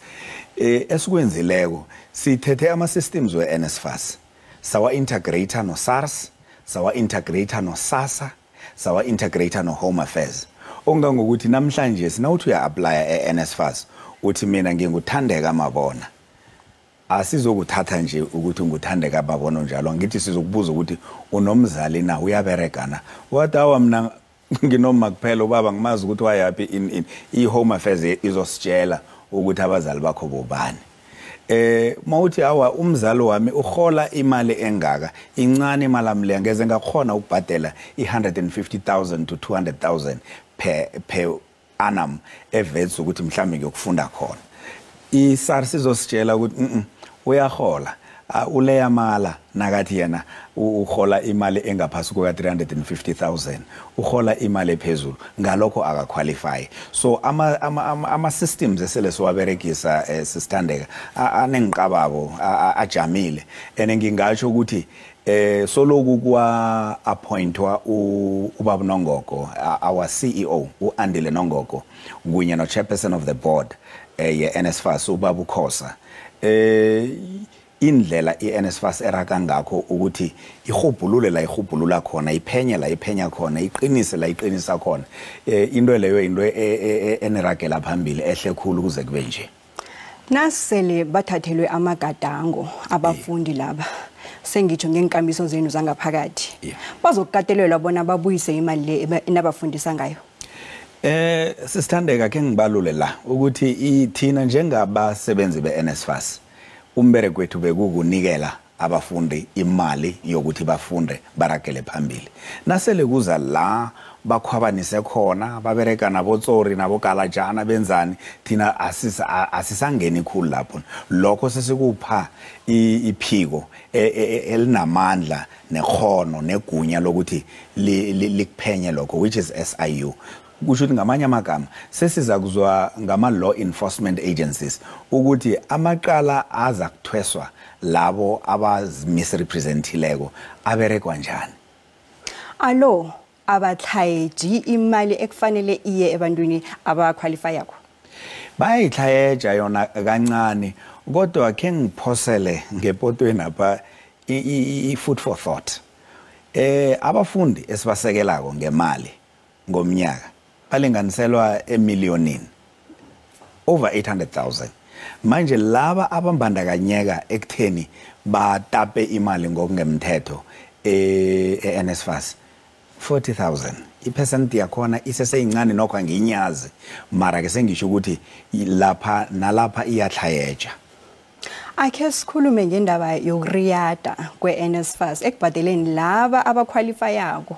esikwenzileko sithethe ama systems we NSFAS sawa integrator no SARS sawa integrator no SASSA sawa integrator no Home Affairs ongangokuthi namhlanje sinawuthi uya apply NSFAS uthi mina nginguthandeka mabona asizokuthatha nje ukuthi nguthandeka mabona njalo ngithi sizokubuza ukuthi unomzali na uyabereka na wadawa mina nginoma kuphela ubaba ngimazi ukuthi wayapi in i-Home Affairs izositshela ukuthi abazali bakho bobani mawuthi awa umzali wami uhola imali engaka incane imali amle ngeze ngakhona ukubhadela i150,000 to 200,000 per annum evets ukuthi mhlawumbe ngiyokufunda khona i-SARS izositshela ukuthi uyahola uleya mala nakathi yena uhola imali engaphasi kuka 350,000 uhola imali ephezulu ngalokho akaqualify so ama systems esele siwaberegisa sisithandeka anengiqababo ajamile enengingatsho ukuthi soloku kwa appointwa ubaba Nongoko our CEO uAndile Nongoko kunye no chairperson of the board ye NSFAS ubaba uKhosa indlela iNSFAS eraka ngakho ukuthi ihubhulule la ihubhulula khona iphenya la iphenya khona iqinise la iqinisa khona into leyo into eneragela phambili ehle khulu kuze kube nje nasele bathathelwe amagadango abafundi laba sengitsho ngenkambiso zenu zangaphakathi bazokukatelelwa bona babuyise imali le enabafundisa ngayo sisithandeka ke ngibalule la ukuthi ithina njengabasebenzi beNSFAS umbere kwethu bekukunikela abafundi imali yokuthi bafunde baragele phambili nasele kuza la bakhwabanise khona babereka nabotsori nabokalajana benzani thina asisangeni khulu lapho lokho sesikupha iphiko elinamandla nekhono negunya lokuthi likuphenye lokho which is SIU kusho ukuthi ngamanye amagama sesiza kuzwa ngama law enforcement agencies ukuthi amaqala aza kuthweswa labo abazmisrepresentileko aberekwa njani alo abathayiji imali ekufanele iye ebantwini abaqualify yakho bayithayeja yona kancane kodwa ke ngiphosele ngepotweni apha i-food for thought abafundi esibasekelako ngemali ngomnyaka balinganiselwa emiliyonini over 800,000 manje laba abambandakanyeka ekutheni batape imali ngokungemthetho eNSFAS 40,000 ipercent yakhona iseseyincane nokho nginyazi mara ke sengisho ukuthi lapha nalapha iyahlayeja akhe sikhulume ngendaba yokuriyada kweNSFAS ekubhadeleni laba abaqualifyako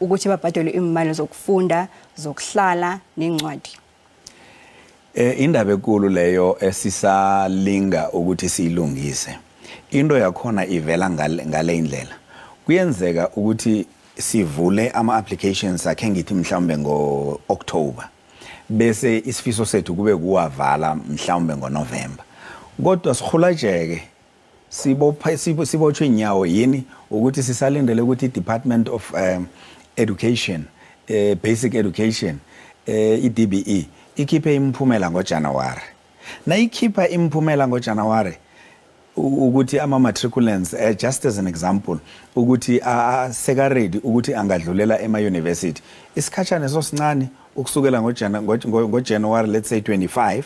ukuthi babhadelwe imali zokufunda zokuhlala nencwadi indaba enkulu leyo esisalinga ukuthi siyilungise into yakhona ivela ngale indlela kuyenzeka ukuthi sivule ama applications akhe ngithi mhlawumbe ngo-October bese isifiso sethu kube kuwavala mhlawumbe ngo-November kodwa sikhulajeke sibotshwe inyawo yini ukuthi sisalindele ukuthi i-Department of Education Basic Education i-DBE ikhiphe imphumela ngoJanuary na ikhipha imphumela ngoJanuary ukuthi ama matriculants just as an example ukuthi seka ready ukuthi angadlulela ema university isikhatshana sosincane ukusukela ngoJanuary let's say 25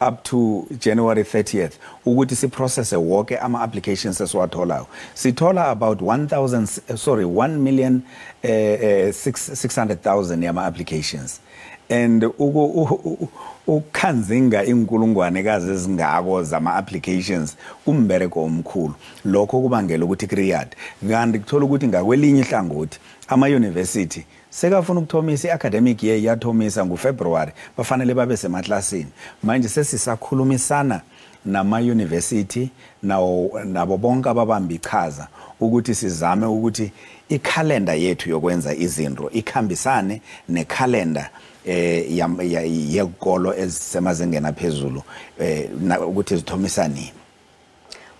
up to January 30th ukuthi si process wonke ama applications esiwatholayo sithola about 1,600,000 yama applications and ukhanzinga inkulungwane kazi ezingako zama applications kumbereko omkhulu lokho kubangela ukuthi create kanti kuthola ukuthi ngakwelinye ihlangothi ama university sekafuna ukuthomisa iacademic year yathomisa ngoFebruary bafanele babe semaklasini manje sesisakhulumisana nama university nabo bonke ababamba ichaza ukuthi sizame ukuthi ikhalenda yethu yokwenza izinto ikhambisane nekhalenda yekolo ezisemazingeni aphezulu ukuthi zithomisane.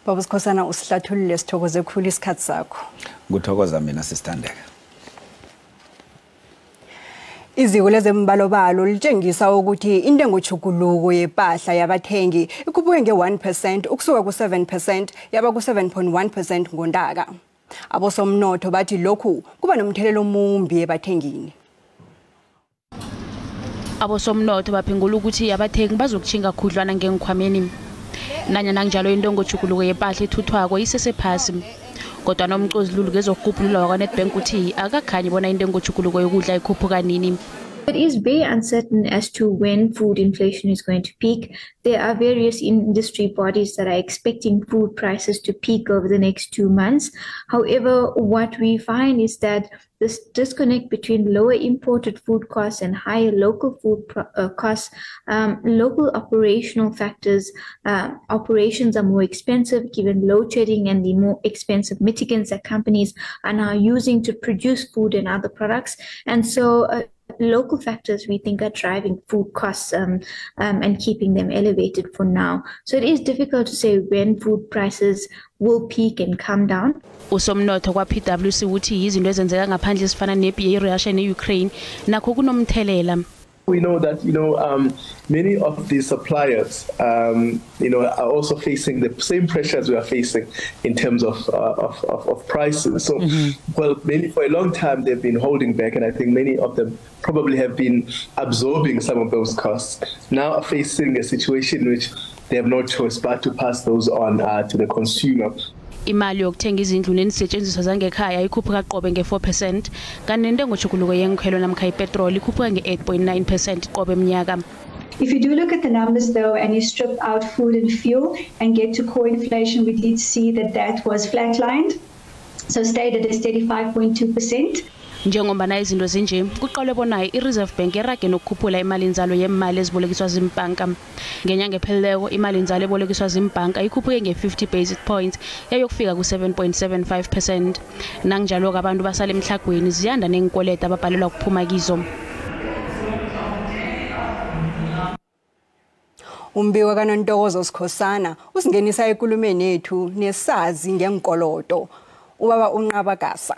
Baba Sikhosana usihlathulule sithokoze kukhulu isikhathi sakho. Nguthokoza mina sisithandeka. Iziko lezembalobalo litshengisa ukuthi intengo chukuluko yepahla yabathengi ikhuphuke nge1% ukusuka ku7% yaba ku7.1% ngondaka. Abosomnotho bathi lokhu kuba nomthelelo omumbi ebathengini. Abosomnotho baphengula ukuthi abathengi bazokuchinga khudlwana ngengikhwameni. Nanyana njalo intengo chukuluko yepahla ithuthwako isesephasi. Kodwa nomcozilulu ngezokukhuphuka kwaNetbank uthi akakhanyi bona intengo chukuluko yokudla ikhuphuka nini. It is very uncertain as to when food inflation is going to peak. There are various industry bodies that are expecting food prices to peak over the next 2 months. However, what we find is that this disconnect between lower imported food costs and higher local food costs, local operational factors, operations are more expensive given load shedding and the more expensive mitigants that companies are now using to produce food and other products. And so local factors we think are driving food costs and keeping them elevated for now. So it is difficult to say when food prices will peak and come down. Usomnotho kwa PwC uthi izinto ezenzeka ngaphandle sifana nepi Russia ne Ukraine nakho kunomthelela. We know that many of the suppliers are also facing the same pressures we are facing in terms of prices. So well, many for a long time they've been holding back, and I think many of them probably have been absorbing some of those costs. Now are facing a situation in which they have no choice but to pass those on to the consumer. Imali yokuthenga izindlu nenisetshenziswa zangekhaya ikhuphuka qobe nge4% kanti intengo chukuluko yenkhwelo namkha ipetrol ikhuphuka nge8.9% qobe eminyaka. If you do look at the numbers though and you strip out food and fuel and get to core inflation, we did see that was flatlined, so stayed at a steady 5.2%. Njengoba izinto zinje kuqalwe bona iReserve Bank erage nokukhuphula imali inzalo yemali ezibolekiswa zimbanka. Ngenyanga epheleleko imali inzalo ebolekiswa zimbanka ikhuphuke nge50 basis points yayokufika ku7.75%. Nangjalo abantu basala emhlagweni ziyanda nenkoleta ababhalelwa ukuphuma kizo. Umbiwa kaNontokozo Sikhosana usingenisa ekulumeni yethu nesazi ngenkoloto. Ubaba uNqabagasa.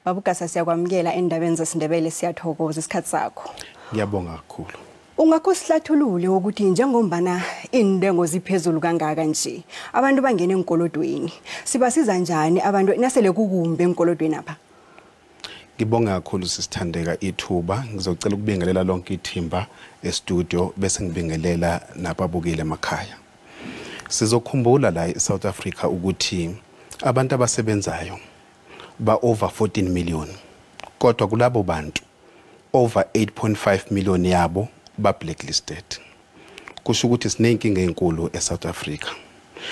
Babugasa siyakwamukela endabeni zesiNdebele siyathokoza isikhathi sakho. Ngiyabonga kakhulu. Ungakho sihlathulule ukuthi njengombana intengo ziphezulu kangaka nje abantu bangena enkolodweni sibasiza njani abantu nasele kukumbe enkolodweni apha. Ngibonga kakhulu sisithandeka ithuba ngizocela ukubingelela lonke ithimba e-studio bese ngibingelela nababukile emakhaya. Sizokhumbula la eSouth Africa ukuthi abantu abasebenzayo ba over 14 million kodwa kulabo bantu over 8.5 million yabo ba blacklisted. Kusho ukuthi sinenkinga enkulu eSouth Africa.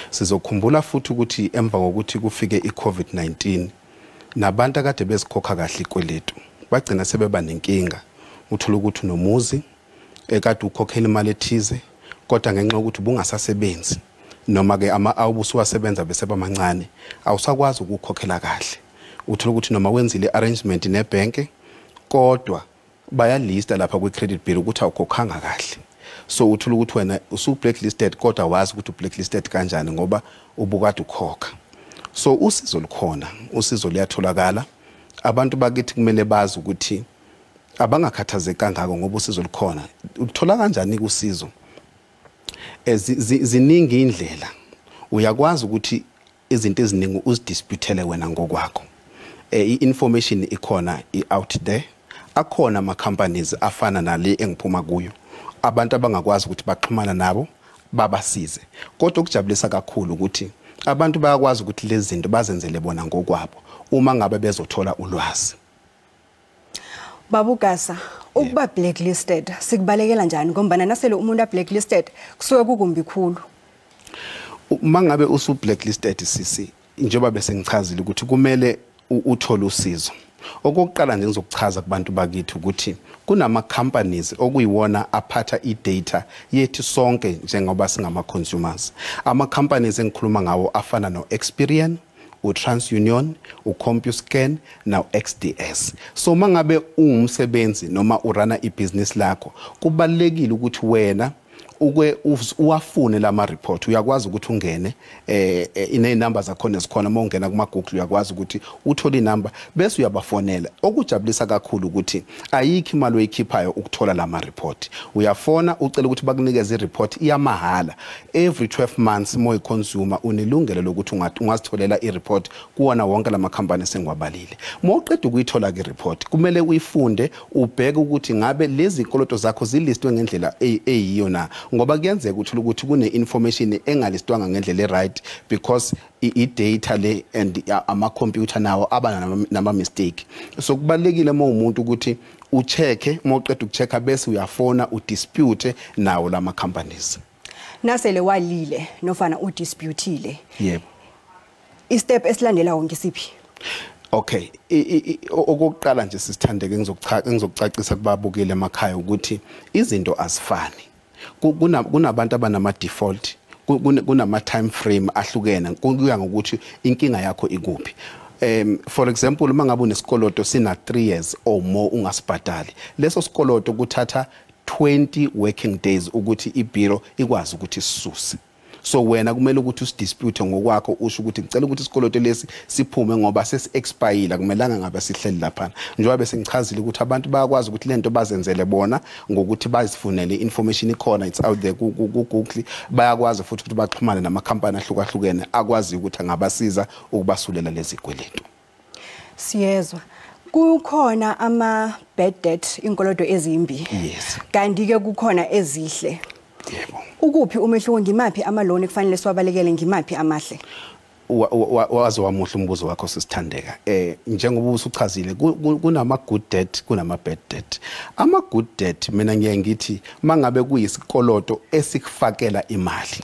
Sizokhumbula futhi ukuthi emva kokuthi kufike iCovid-19 nabantu akade bezikhokha kahle ikweletu bagcina sebeba nenkinga. Uthola ukuthi nomuzi ekade ukhokhela imali ethize kodwa ngenxa ukuthi bungasasebenzi noma ke awubusu wasebenza bese bamancane awusakwazi ukukhokhela kahle. Uthola ukuthi noma wenzile arrangement nebank kodwa bayalista lapha kwi-credit bureau ukuthi awukhokhanga kahle. So uthola ukuthi wena usu blacklisted kodwa wazi ukuthi blacklisted kanjani ngoba ubukade ukhokha. So usizo lukhona, usizo liyatholakala. Abantu bakithi kumele bazi ukuthi abangakhathazeki kangako ngoba usizo lukhona. Uthola kanjani usizo? Ziningi indlela. Uyakwazi ukuthi izinto eziningi uzidisputele wena ngokwakho. I-information ikhona out there. Akhona ama companies afana nale engiphuma kuyo abantu abangakwazi ukuthi baxhumana nabo babasize. Kodwa ukujabulisa kakhulu ukuthi abantu bayakwazi ukuthi lezi zinto bazenzele bona ngokwabo uma ngabe bezothola ulwazi. Babugasa, ukuba blacklisted sikubalekela njani ngoba nasele umuntu blacklisted kusuke kukumbi khulu? Mangabe usu blacklisted sisi njengoba bese ngichazile ukuthi kumele uthole usizo. Okokuqala nje ngizokuchaza kubantu bakithi ukuthi kunama companies okuyiwona aphatha i-data yethu sonke njengoba singama consumers. Ama companies engikhuluma ngawo afana no Experian, uTransUnion, uCompuScan na XDS. So mangabe ungumsebenzi noma urana ibusiness lakho kubalekile ukuthi wena uwafune lama report uyakwazi ukuthi ungene ine number zakhona zikhona uma ungena kuma Google uyakwazi ukuthi uthole inumber bese uyabafonela. Okujabulisa kakhulu ukuthi ayikho imali oyikhiphayo ukuthola lama report. Uyafona ucela ukuthi bakunikeze i-report iyamahala. Every 12 months moy consumer unelungelo lokuthi ungazitholela i-report kuona wonke lama company sengwabalile. Mawuqeda ukuyithola ke report kumele uyifunde ubheke ukuthi ngabe lezi inkoloto zakho zilistwe ngendlela eyiyo na. Ngoba kuyenzeka ukuthi kune information engalistwanga ngendlela right because i-data le and ama computer nawo abana nama mistake. So kubalekile uma umuntu ukuthi uchecke mawuqeda ukuchecka bese uyafona udispute nawo lama companies. Nasele walile nofana udisputile. Yebo. I-step esilandela wonke siphi? Okay, okokuqala nje sisithandeke ngizokucacisa kubabukele emakhaya ukuthi izinto asifani. Kunabantu abanama default, kunama time frame ahlukene kuya ngokuthi inkinga yakho ikuphi. For example mangabe unesikoloto sina 3 years or more ungasibhadali, leso sikoloto kuthatha 20 working days ukuthi ibureau ikwazi ukuthi sisuse. So wena kumele ukuthi usidispute ngokwakho usho ukuthi ngicela ukuthi isikoloto lesi siphume ngoba sesi expire kumelanga ngabe sihleli lapha. Njengoba bese ngichazile ukuthi abantu bayakwazi ukuthi lento bazenzele bona ngokuthi bazifunele information ikhona, it's out there ku Google. Bayakwazi futhi ukuthi baxhumane nama company ahlukahlukene akwazi ukuthi angabasiza ukubasulela lezi kweletu. Siyezwa kukhona ama bad debt inkolodo ezimbi. Yes. Kanti ke kukhona ezihle. Yebo. Ukuphi umehluko ngimaphi ama loan kufanele siwabalekele ngimaphi amahle? Wazi wamuhle umbuzo wakho sisithandeka. Njengoba usuchazile kunama good debt kunama bad debt. Ama good debt mina ngiye ngithi mangabe kuyisikoloto esikufakela imali.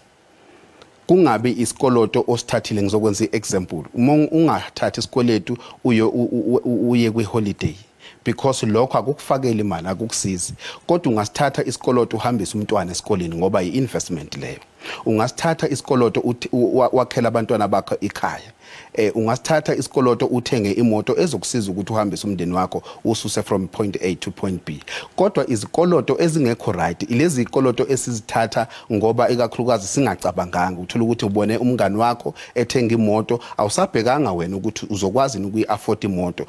Kungabe isikoloto osithathile ngizokwenza iexample. Uma ungathatha isikweletu uye kwi holiday. Because lokho akukufakela imali akukusizi. Kodwa ungasithatha isikoloto uhambisa umntwana esikoleni ngoba i-investment leyo. Ungasithatha isikoloto wakhela abantwana bakho ikhaya. Ungasithatha isikoloto uthenge imoto ezokusiza ukuthi uhambise umndeni wakho ususe from point A to point B. Kodwa izikoloto ezingekho right ilezi ikoloto esizithatha ngoba ikakhulukazi singacabanganga uthola ukuthi ubone umngani wakho ethenga imoto awusabhekanga wena ukuthi uzokwazi ukuyi-afford imoto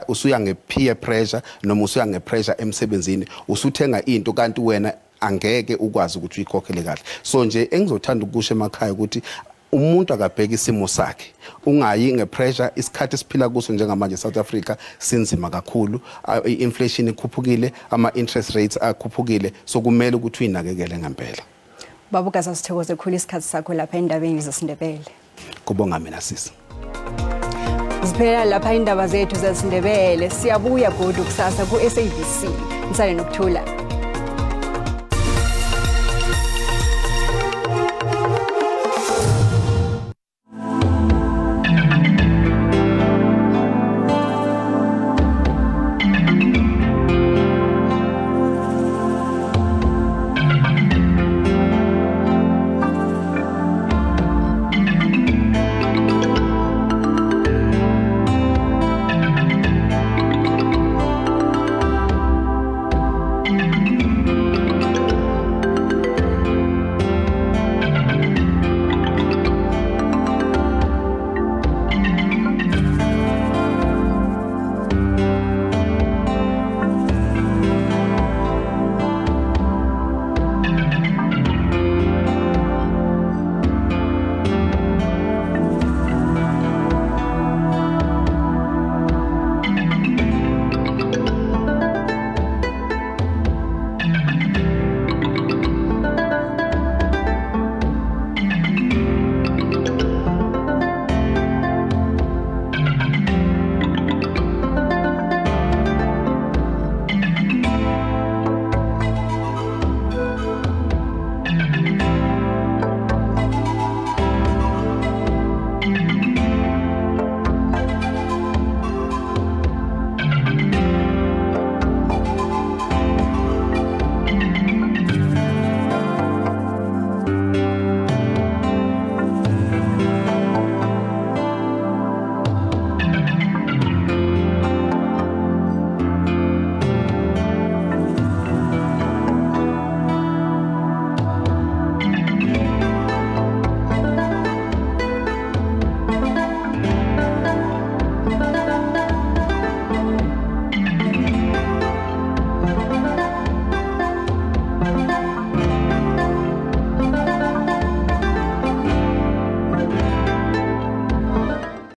usuya nge-peer pressure noma usuya nge-pressure emsebenzini usuthenga into kanti wena angeke ukwazi ukuthi uyikhokhele kahle. So nje engizothanda ukusho emakhaya ukuthi umuntu akabheka isimo sakhe ungayi ngepressure. Isikhathi siphila kuso njengamanje South Africa sinzima kakhulu, inflation ikhuphukile, ama interest rates akhuphukile, so kumele ukuthi uyinakekele ngempela. Babugasa sithokoze kakhulu isikhathi sakho lapha endabeni zesiNdebele. Kubonga mina sisi. Siphela lapha indaba zethu zesiNdebele, siyabuya godu kusasa ku SABC. Nisale nokuthula.